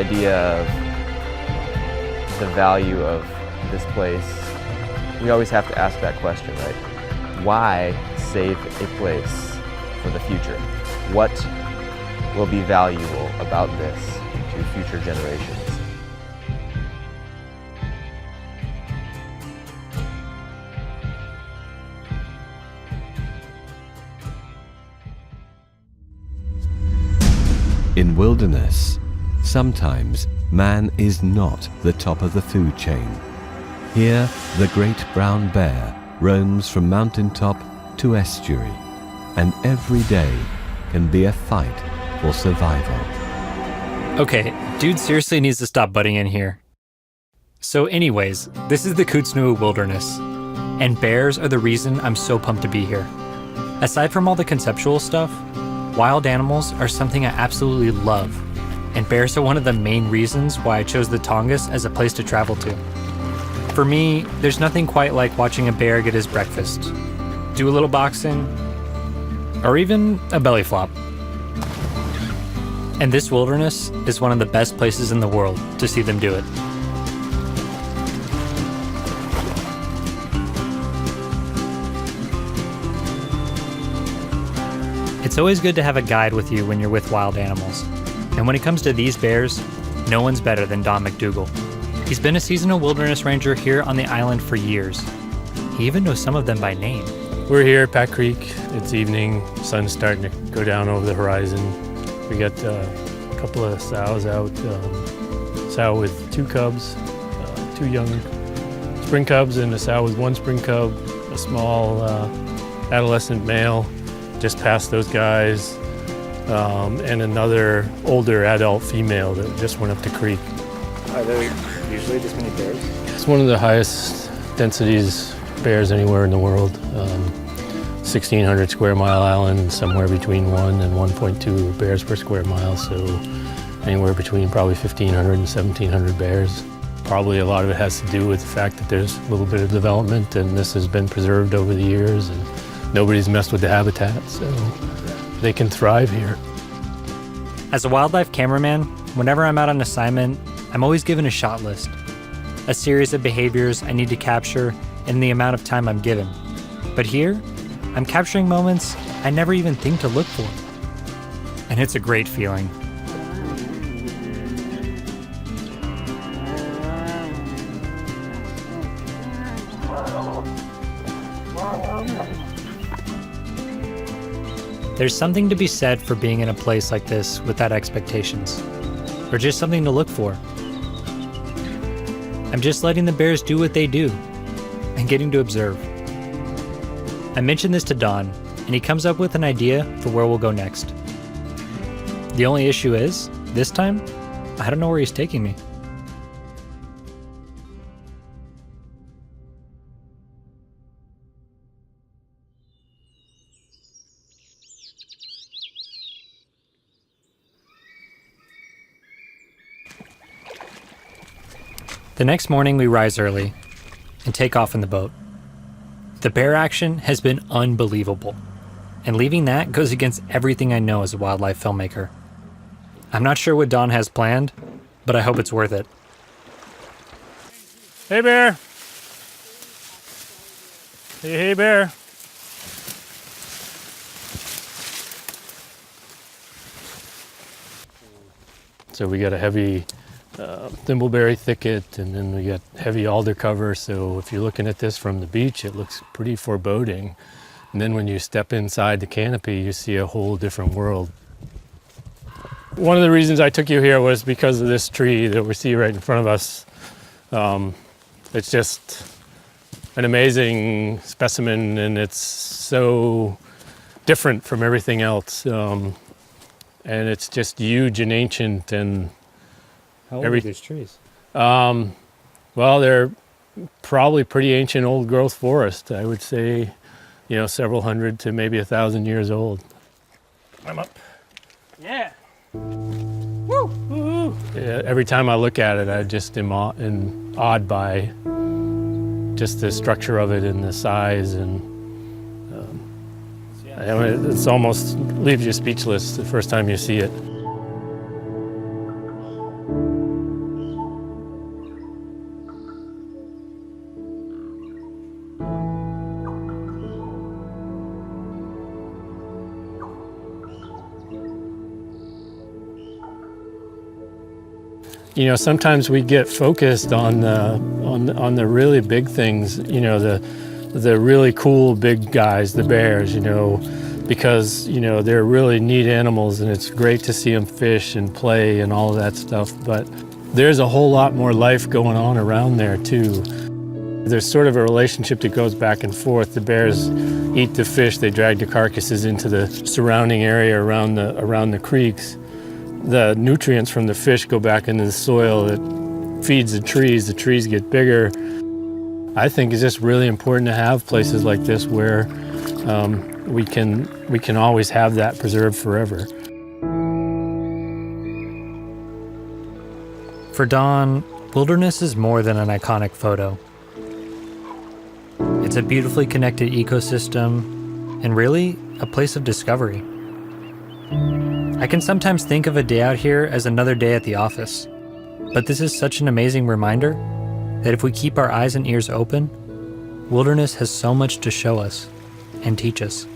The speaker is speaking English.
idea of the value of this place, we always have to ask that question, right? Why save a place for the future? What will be valuable about this to future generations? In wilderness, sometimes man is not the top of the food chain. Here, the great brown bear roams from mountaintop to estuary, and every day can be a fight for survival. Okay, dude seriously needs to stop butting in here. So anyways, this is the Kootznoe Wilderness, and bears are the reason I'm so pumped to be here. Aside from all the conceptual stuff, wild animals are something I absolutely love, and bears are one of the main reasons why I chose the Tongass as a place to travel to. For me, there's nothing quite like watching a bear get his breakfast, do a little boxing, or even a belly flop. And this wilderness is one of the best places in the world to see them do it. It's always good to have a guide with you when you're with wild animals. And when it comes to these bears, no one's better than Don MacDougall. He's been a seasonal wilderness ranger here on the island for years. He even knows some of them by name. We're here at Pat Creek. It's evening. Sun's starting to go down over the horizon. We got a couple of sows out. Sow with 2 cubs, 2 young spring cubs, and a sow with 1 spring cub, a small adolescent male just past those guys, and another older adult female that just went up the creek. Are there usually this many bears? It's one of the highest densities bears anywhere in the world. 1,600 square mile island, somewhere between 1 and 1.2 bears per square mile, so anywhere between probably 1,500 and 1,700 bears. Probably a lot of it has to do with the fact that there's a little bit of development, and this has been preserved over the years, and nobody's messed with the habitat, so they can thrive here. As a wildlife cameraman, whenever I'm out on assignment, I'm always given a shot list, a series of behaviors I need to capture in the amount of time I'm given. But here, I'm capturing moments I never even think to look for. And it's a great feeling. There's something to be said for being in a place like this without expectations, or just something to look for. I'm just letting the bears do what they do, and getting to observe. I mentioned this to Don, and he comes up with an idea for where we'll go next. The only issue is, this time, I don't know where he's taking me. The next morning we rise early and take off in the boat. The bear action has been unbelievable, and leaving that goes against everything I know as a wildlife filmmaker. I'm not sure what Don has planned, but I hope it's worth it. Hey, bear. Hey, bear. So we got a heavy thimbleberry thicket, and then we got heavy alder cover, so if you're looking at this from the beach, it looks pretty foreboding. And then when you step inside the canopy, you see a whole different world. One of the reasons I took you here was because of this tree that we see right in front of us. It's just an amazing specimen, and it's so different from everything else. And it's just huge and ancient, and how old are these trees? Well, they're probably pretty ancient old growth forest. I would say, several hundred to maybe 1,000 years old. I'm up. Yeah. Woo! Woo! Yeah, every time I look at it, I just am awed by just the structure of it and the size, and it's almost leaves you speechless the first time you see it. You know, sometimes we get focused on the really big things, you know, the really cool big guys, the bears, you know, because, you know, they're really neat animals and it's great to see them fish and play and all of that stuff. But there's a whole lot more life going on around there too. There's sort of a relationship that goes back and forth. The bears eat the fish, they drag the carcasses into the surrounding area around the creeks. The nutrients from the fish go back into the soil. It feeds the trees get bigger. I think it's just really important to have places like this where we can always have that preserved forever. For Don, wilderness is more than an iconic photo. It's a beautifully connected ecosystem and really a place of discovery. I can sometimes think of a day out here as another day at the office, but this is such an amazing reminder that if we keep our eyes and ears open, wilderness has so much to show us and teach us.